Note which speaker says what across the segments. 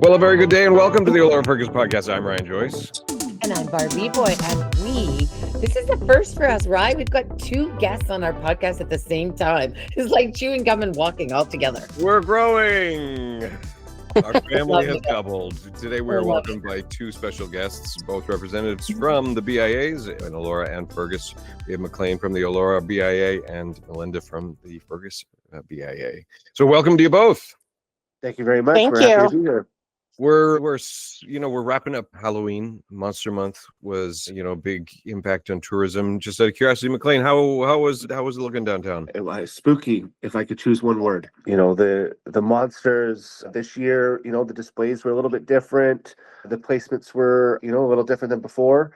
Speaker 1: Well, a very good day and welcome to the Elora Fergus podcast. I'm Ryan Joyce.
Speaker 2: And I'm Barb, and this is the first for us, right? We've got two guests on our podcast at the same time. It's like chewing gum and walking all together.
Speaker 1: We're growing. Our family has doubled. Today we are welcomed by two special guests, both representatives from the BIAs, and Elora and Fergus. We have Maclean from the Elora BIA and Melinda from the Fergus BIA. So welcome to you both.
Speaker 3: Thank you very much.
Speaker 2: Thank
Speaker 3: We're
Speaker 2: you.
Speaker 3: happy to be here.
Speaker 1: We're wrapping up Halloween. Monster Month was, a big impact on tourism. Just out of curiosity, Maclean, how was it looking downtown?
Speaker 3: It was spooky, if I could choose one word. The monsters this year, the displays were a little bit different. The placements were, a little different than before.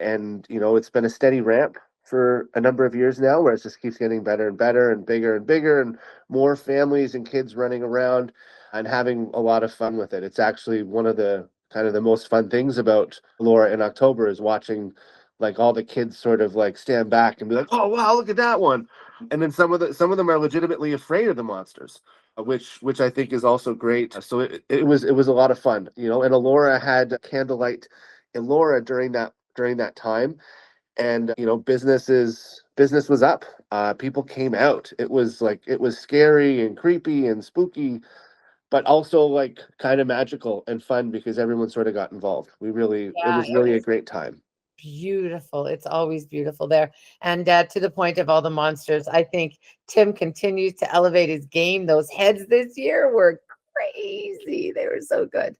Speaker 3: And, it's been a steady ramp for a number of years now, where it just keeps getting better and better and bigger and more families and kids running around and having a lot of fun with it. It's actually one of the kind of the most fun things about Elora in October is watching like all the kids sort of like stand back and be like, oh wow, look at that one. And then some of them are legitimately afraid of the monsters, which I think is also great. So it was a lot of fun, and Elora had candlelight Elora during that time. And business was up. People came out. It was scary and creepy and spooky, but also like kind of magical and fun because everyone sort of got involved. It was really a great time.
Speaker 2: Beautiful. It's always beautiful there. And to the point of all the monsters, I think Tim continues to elevate his game. Those heads this year were crazy. They were so good.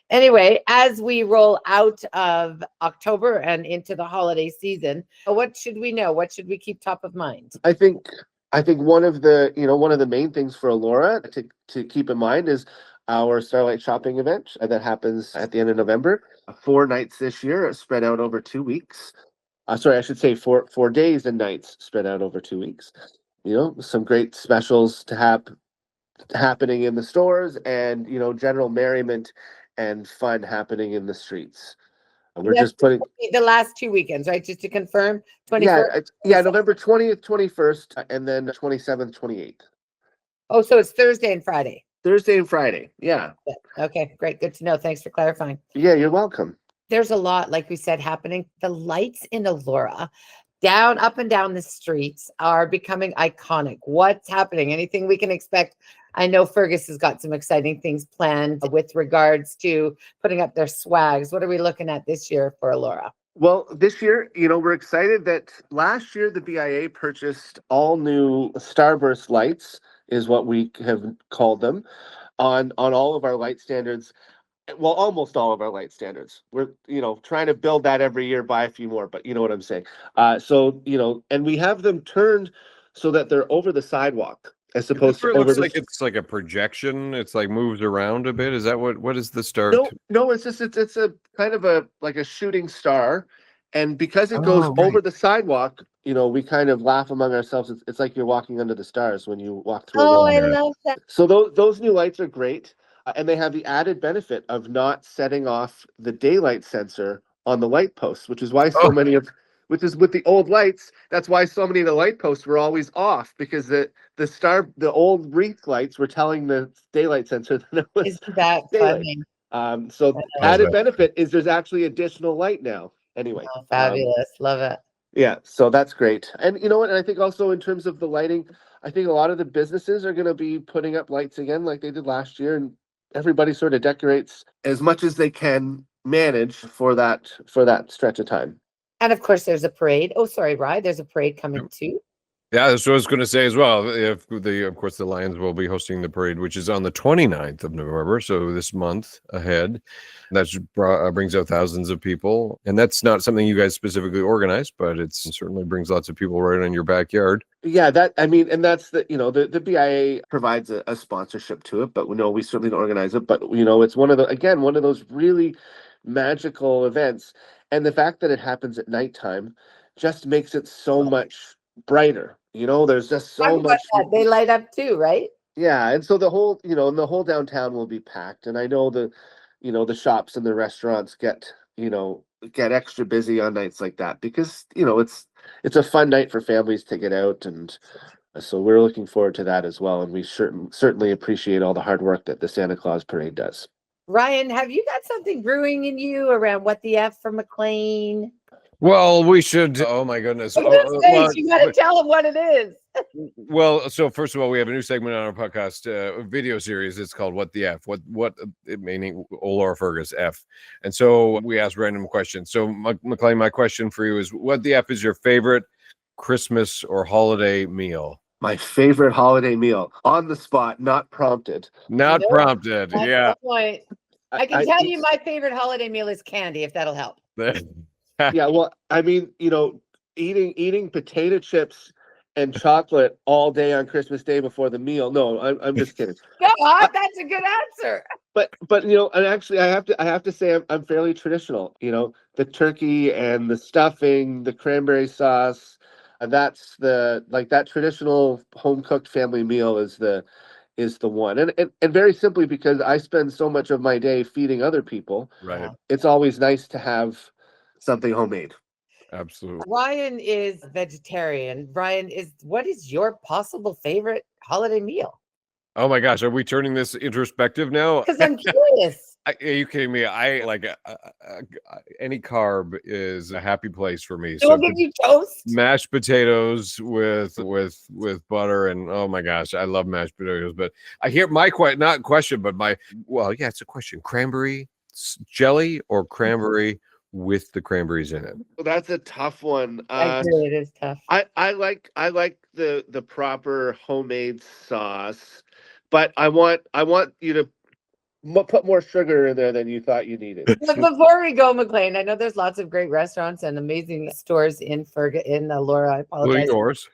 Speaker 2: Anyway, as we roll out of October and into the holiday season, what should we know? What should we keep top of mind?
Speaker 3: I think one of the main things for Elora to keep in mind is our Starlite Shopping event that happens at the end of November. 4 nights this year, spread out over 2 weeks. Sorry, I should say 4 days and nights spread out over 2 weeks. Some great specials happening in the stores, and general merriment and fun happening in the streets. We're just putting
Speaker 2: the last 2 weekends, right? Just to confirm, 21st.
Speaker 3: Yeah, November 20th, 21st, and then 27th, 28th.
Speaker 2: Oh, so it's Thursday and Friday.
Speaker 3: Thursday and Friday. Yeah.
Speaker 2: Okay, great. Good to know. Thanks for clarifying.
Speaker 3: Yeah, you're welcome.
Speaker 2: There's a lot, like we said, happening. The lights in Elora, up and down the streets, are becoming iconic. What's happening? Anything we can expect? I know Fergus has got some exciting things planned with regards to putting up their swags. What are we looking at this year for Elora?
Speaker 3: Well, this year, we're excited that last year the BIA purchased all new starburst lights, is what we have called them, on all of our light standards. Well, almost all of our light standards. We're, trying to build that every year, buy a few more, but you know what I'm saying. And we have them turned so that they're over the sidewalk as opposed to
Speaker 1: It
Speaker 3: over
Speaker 1: looks like it's like a projection. It's like moves around a bit. Is that what is the star?
Speaker 3: No, it's a kind of a shooting star. And because it goes over the sidewalk, we kind of laugh among ourselves. It's like you're walking under the stars when you walk through.
Speaker 2: I love that.
Speaker 3: So those new lights are great. And they have the added benefit of not setting off the daylight sensor on the light posts, which is why which is with the old lights. That's why so many of the light posts were always off, because the old wreath lights were telling the daylight sensor that it was.
Speaker 2: Isn't that funny?
Speaker 3: So added benefit is there's actually additional light now. Anyway,
Speaker 2: fabulous. Love it.
Speaker 3: Yeah, so that's great. And you know what? And I think also in terms of the lighting, I think a lot of the businesses are going to be putting up lights again like they did last year, and everybody sort of decorates as much as they can manage for that stretch of time.
Speaker 2: And of course, there's a parade. Oh, sorry, Rye. There's a parade coming too.
Speaker 1: Yeah, that's what I was going to say as well. Of course, the Lions will be hosting the parade, which is on the 29th of November, so this month ahead. That brings out thousands of people, and that's not something you guys specifically organize, but it certainly brings lots of people right in your backyard.
Speaker 3: Yeah, and that's the BIA provides a sponsorship to it, but we certainly don't organize it. But it's one of those really magical events, and the fact that it happens at nighttime just makes it so much brighter. There's just so much.
Speaker 2: They light up too, right?
Speaker 3: Yeah, and so the whole downtown will be packed, and I know the shops and the restaurants get extra busy on nights like that because it's a fun night for families to get out, and so we're looking forward to that as well. And we certainly appreciate all the hard work that the Santa Claus Parade does.
Speaker 2: Ryan, have you got something brewing in you around what the F for Maclean?
Speaker 1: Well, we should. Oh my goodness.
Speaker 2: You got to tell them what it is.
Speaker 1: Well, so first of all, we have a new segment on our podcast, video series. It's called "What the F." What it meaning Elora Fergus F. And so we ask random questions. So, Maclean, my question for you is: what the F is your favorite Christmas or holiday meal?
Speaker 3: My favorite holiday meal, on the spot, not prompted.
Speaker 1: Not prompted.
Speaker 2: That's
Speaker 1: Yeah.
Speaker 2: the point. I can tell you my favorite holiday meal is candy, if that'll help.
Speaker 3: Yeah, well, I mean, eating potato chips and chocolate all day on Christmas Day before the meal. No, I'm just kidding.
Speaker 2: Come on, that's a good answer.
Speaker 3: But and actually, I have to say I'm fairly traditional. The turkey and the stuffing, the cranberry sauce, and that's that traditional home cooked family meal is the one. And very simply because I spend so much of my day feeding other people.
Speaker 1: Right.
Speaker 3: It's always nice to have something homemade.
Speaker 1: Absolutely.
Speaker 2: Ryan is vegetarian. Ryan, what is your possible favorite holiday meal?
Speaker 1: Oh my gosh, are we turning this introspective now?
Speaker 2: Because I'm curious.
Speaker 1: Are you kidding me? I like any carb is a happy place for me.
Speaker 2: So we'll give you toast,
Speaker 1: mashed potatoes with butter, and oh my gosh, I love mashed potatoes. But I hear not question, but yeah, it's a question: cranberry jelly or cranberry with the cranberries in it?
Speaker 3: Well, that's a tough one.
Speaker 2: I agree, it is tough.
Speaker 3: I like the proper homemade sauce, but I want you to put more sugar in there than you thought you needed.
Speaker 2: But before we go, Maclean, I know there's lots of great restaurants and amazing stores in Elora. I apologize.
Speaker 1: Yours.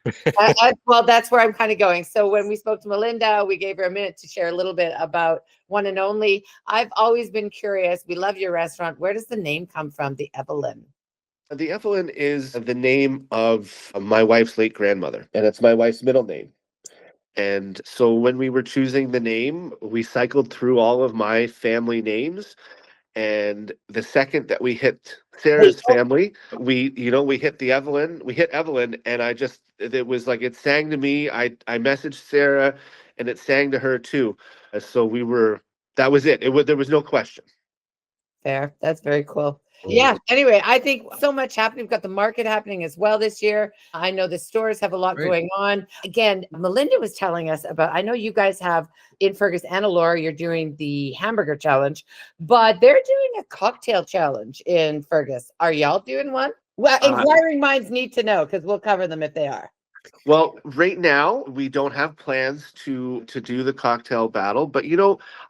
Speaker 2: Well, that's where I'm kind of going. So when we spoke to Melinda, we gave her a minute to share a little bit about One and Only. I've always been curious. We love your restaurant. Where does the name come from, the Eveleigh?
Speaker 3: The Eveleigh is the name of my wife's late grandmother, and it's my wife's middle name. And so when we were choosing the name, we cycled through all of my family names. And the second that we hit Sarah's family, we hit the Eveleigh, we hit Eveleigh, and it was like it sang to me. I messaged Sarah and it sang to her too. So that was it. There was no question.
Speaker 2: Fair. That's very cool. Yeah. Anyway, I think so much happening. We've got the market happening as well this year. I know the stores have a lot going on. Again, Melinda was telling us about, I know you guys have in Fergus and Elora, you're doing the hamburger challenge, but they're doing a cocktail challenge in Fergus. Are y'all doing one? Well, inquiring minds need to know because we'll cover them if they are.
Speaker 3: Well, right now we don't have plans to do the cocktail battle, but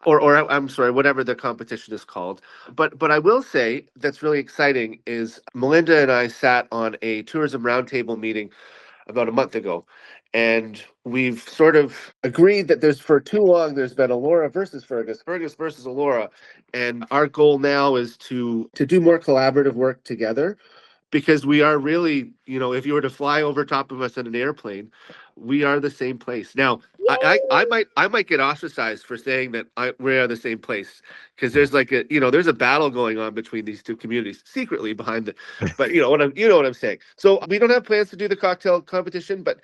Speaker 3: or I'm sorry, whatever the competition is called. But I will say that's really exciting is Melinda and I sat on a tourism roundtable meeting about a month ago, and we've sort of agreed that for too long there's been Elora versus Fergus versus Elora, and our goal now is to do more collaborative work together. Because we are really, if you were to fly over top of us in an airplane, we are the same place. Now, I might get ostracized for saying that we are the same place because there's there's a battle going on between these two communities secretly behind it. But you know what I'm saying. So we don't have plans to do the cocktail competition, but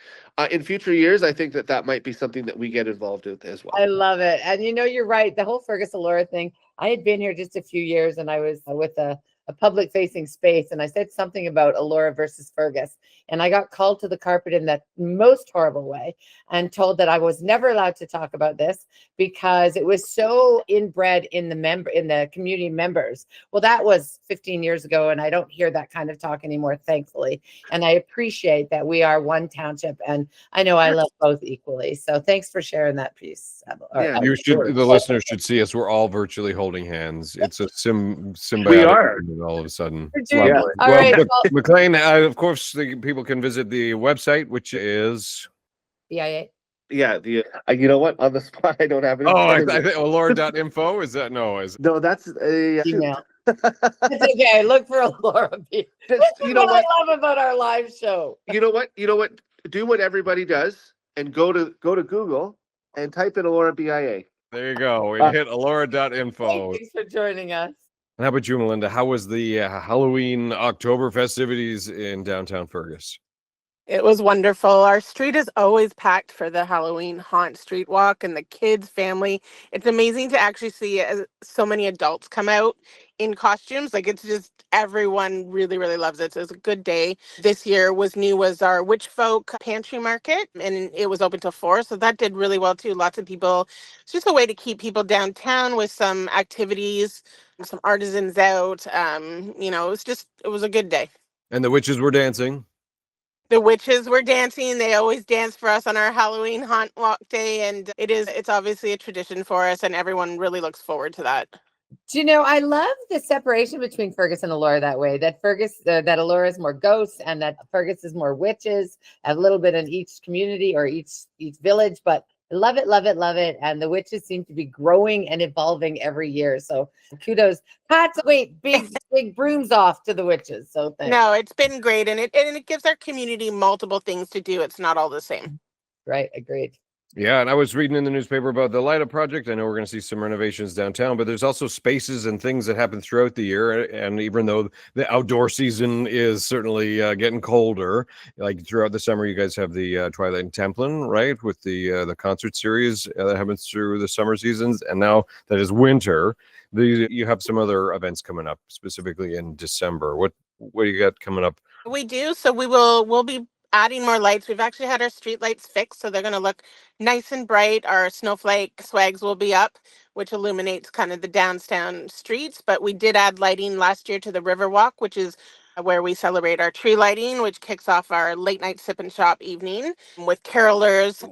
Speaker 3: in future years, I think that might be something that we get involved with as well.
Speaker 2: I love it, and you're right. The whole Fergus Elora thing. I had been here just a few years, and I was with a public-facing space, and I said something about Elora versus Fergus, and I got called to the carpet in that most horrible way and told that I was never allowed to talk about this because it was so inbred in the community members. Well, that was 15 years ago, and I don't hear that kind of talk anymore, thankfully. And I appreciate that we are one township, and I know I love both equally. So thanks for sharing that piece.
Speaker 3: Yeah,
Speaker 1: the listeners should see us. We're all virtually holding hands. It's a symbiotic.
Speaker 3: We are.
Speaker 1: All of a sudden.
Speaker 2: Yeah. All right.
Speaker 1: Maclean, of course, people can visit the website, which is
Speaker 2: BIA.
Speaker 3: Yeah, you know what? On the spot, I don't have it.
Speaker 1: I think Elora.info. Is that no?
Speaker 3: That's a
Speaker 2: email. It's okay. Look for Elora. This is what I love about our live show.
Speaker 3: You know what? Do what everybody does and go to Google and type in Elora BIA.
Speaker 1: There you go. We hit Elora.info.
Speaker 2: Thanks for joining us.
Speaker 1: How about you, Melinda? How was the Halloween October festivities in downtown Fergus?
Speaker 4: It was wonderful. Our street is always packed for the Halloween haunt street walk and the kids, family. It's amazing to actually see so many adults come out in costumes. Like it's just everyone really, really loves it. So it's a good day. This year was our Witch Folk Pantry Market, and it was open till 4. So that did really well too. Lots of people. It's just a way to keep people downtown with some activities, some artisans out. It was a good day.
Speaker 1: And the witches were dancing.
Speaker 4: The witches were dancing. They always dance for us on our Halloween haunt walk day. And it's obviously a tradition for us, and everyone really looks forward to that.
Speaker 2: Do you know, I love the separation between Fergus and Elora that way, that that Elora is more ghosts and that Fergus is more witches, a little bit in each community or each village, but I love it, love it, love it. And the witches seem to be growing and evolving every year. So kudos. Big brooms off to the witches. So thanks.
Speaker 4: No, it's been great. And it gives our community multiple things to do. It's not all the same.
Speaker 2: Right. Agreed.
Speaker 1: Yeah, and I was reading in the newspaper about the Light Up Project. I know we're going to see some renovations downtown, but there's also spaces and things that happen throughout the year. And even though the outdoor season is certainly getting colder, like throughout the summer, you guys have the Twilight and Templin, right, with the concert series that happens through the summer seasons. And now that is winter, you have some other events coming up, specifically in December. What do you got coming up?
Speaker 4: We do. So we'll be adding more lights. We've actually had our street lights fixed, so they're going to look nice and bright. Our snowflake swags will be up, which illuminates kind of the downtown streets. But we did add lighting last year to the Riverwalk, which is where we celebrate our tree lighting, which kicks off our late night sip and shop evening with carolers,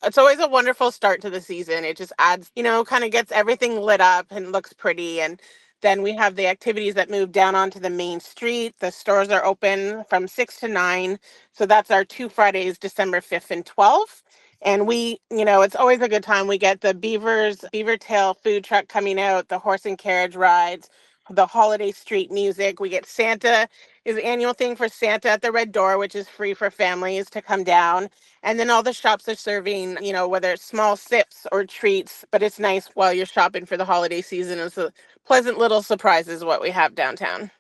Speaker 4: it's always a wonderful start to the season. It just adds, kind of gets everything lit up and looks pretty. And then we have the activities that move down onto the main street. The stores are open from 6 to 9. So that's our 2 Fridays, December 5th and 12th. And it's always a good time. We get the Beavertail food truck coming out, the horse and carriage rides, the holiday street music. We get Santa is the annual thing for Santa at the Red Door, which is free for families to come down. And then all the shops are serving, whether it's small sips or treats, but it's nice while you're shopping for the holiday season. It's a pleasant little surprise is what we have downtown.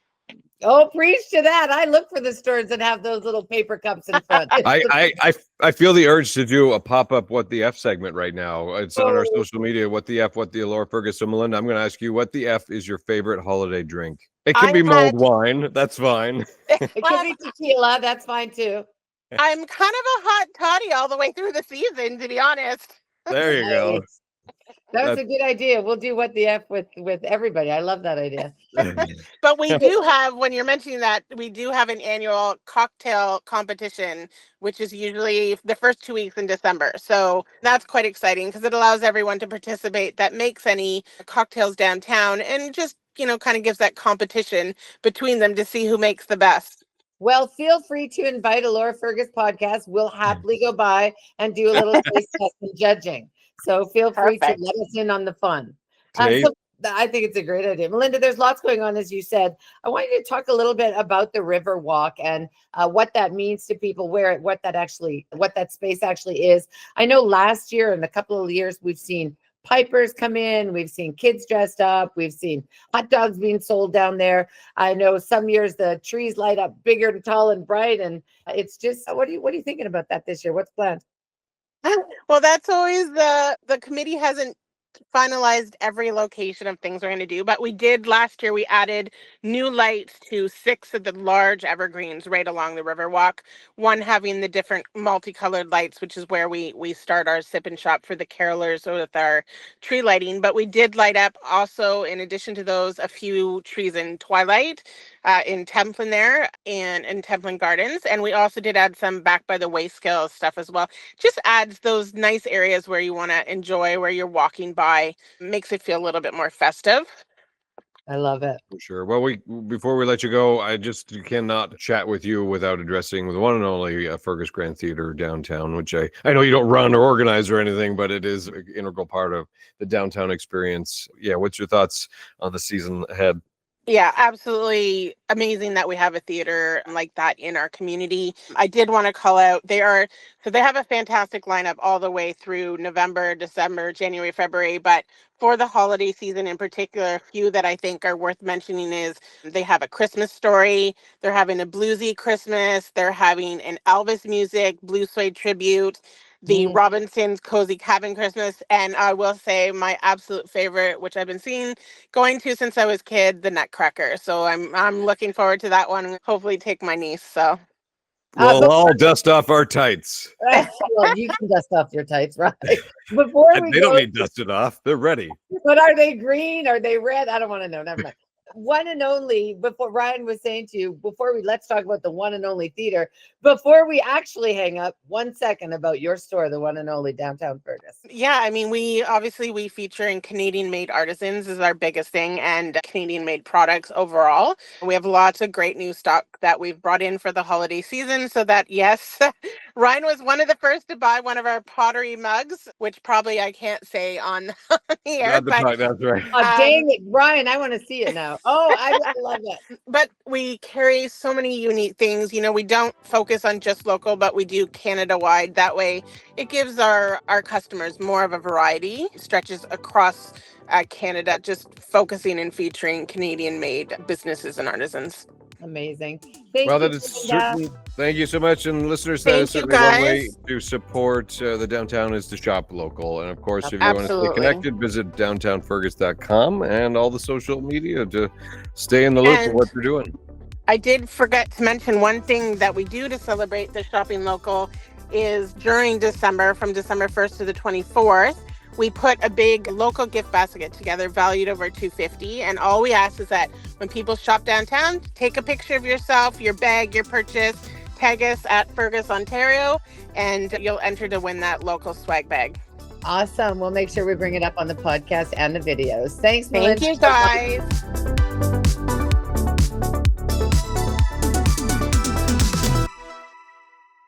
Speaker 2: Oh, preach to that. I look for the stores that have those little paper cups in front.
Speaker 1: I feel the urge to do a pop-up What the F segment right now. It's on our social media, What the Elora Fergus. So Melinda, I'm going to ask you, what the F is your favorite holiday drink? It can be mulled wine. That's fine.
Speaker 2: It could be tequila. That's fine too.
Speaker 4: I'm kind of a hot toddy all the way through the season, to be honest.
Speaker 1: There you go.
Speaker 2: That's a good idea. We'll do What the F with everybody. I love that idea.
Speaker 4: But we do have, when you're mentioning that, we do have an annual cocktail competition, which is usually the first 2 weeks in December. So that's quite exciting because it allows everyone to participate that makes any cocktails downtown and just, kind of gives that competition between them to see who makes the best.
Speaker 2: Well, feel free to invite Elora Fergus podcast. We'll happily go by and do a little taste test and judging. So feel free to let us in on the fun. So I think it's a great idea. Melinda, there's lots going on, as you said. I want you to talk a little bit about the Riverwalk and what that means to people, what that space actually is. I know last year and a couple of years, we've seen pipers come in, we've seen kids dressed up, we've seen hot dogs being sold down there. I know some years the trees light up bigger and tall and bright, and it's just, what are you thinking about that this year? What's planned?
Speaker 4: Well, that's always the committee hasn't finalized every location of things we're going to do, but we did last year. We added new lights to 6 of the large evergreens right along the Riverwalk, one having the different multicolored lights, which is where we start our sip and shop for the carolers with our tree lighting. But we did light up also, in addition to those, a few trees in Twilight, in Templin there, and in Templin Gardens. And we also did add some back by the Wayscale stuff as well. Just adds those nice areas where you want to enjoy, where you're walking by, makes it feel a little bit more festive.
Speaker 2: I love it.
Speaker 1: For sure. Well, before we let you go, you cannot chat with you without addressing the one and only Fergus Grand Theater downtown, which I know you don't run or organize or anything, but it is an integral part of the downtown experience. Yeah, what's your thoughts on the season ahead?
Speaker 4: Yeah, absolutely amazing that we have a theater like that in our community. I did want to call out, they have a fantastic lineup all the way through November, December, January, February, but for the holiday season in particular, a few that I think are worth mentioning is they have a Christmas story, they're having a bluesy Christmas, they're having an Elvis music, blue suede tribute, the Robinsons Cozy Cabin Christmas, and I will say my absolute favorite, which I've been going to since I was a kid, the Nutcracker. So I'm looking forward to that one. Hopefully take my niece. So
Speaker 1: We'll all dust off our tights.
Speaker 2: Well, you can dust off your tights, right? Before we
Speaker 1: They don't need dusted off. They're ready.
Speaker 2: But are they green? Are they red? I don't want to know. Never mind. One and only, before Ryan was saying to you, let's talk about the one and only theater. Before we actually hang up, 1 second about your store, the one and only downtown Fergus.
Speaker 4: Yeah, I mean, we feature in Canadian made artisans is our biggest thing, and Canadian made products overall. We have lots of great new stock that we've brought in for the holiday season, so that, yes, Ryan was one of the first to buy one of our pottery mugs, which probably I can't say on the air.
Speaker 1: That's right.
Speaker 2: Oh, dang it, Ryan, I want to see it now. Oh, I love it.
Speaker 4: But we carry so many unique things. You know, we don't focus on just local, but we do Canada-wide. That way, it gives our customers more of a variety, stretches across Canada, just focusing and featuring Canadian-made businesses and artisans.
Speaker 2: Amazing.
Speaker 1: Thank you so much. And listeners, that is certainly one way to support the downtown is to shop local. And of course, if you want to stay connected, visit downtownfergus.com and all the social media to stay in the loop of what you're doing.
Speaker 4: I did forget to mention one thing that we do to celebrate the shopping local is during December, from December 1st to the 24th, we put a big local gift basket together valued over $250. And all we ask is that when people shop downtown, take a picture of yourself, your bag, your purchase, tag us at Fergus, Ontario, and you'll enter to win that local swag bag.
Speaker 2: Awesome. We'll make sure we bring it up on the podcast and the videos. Thanks, Melinda.
Speaker 4: Thank you, guys.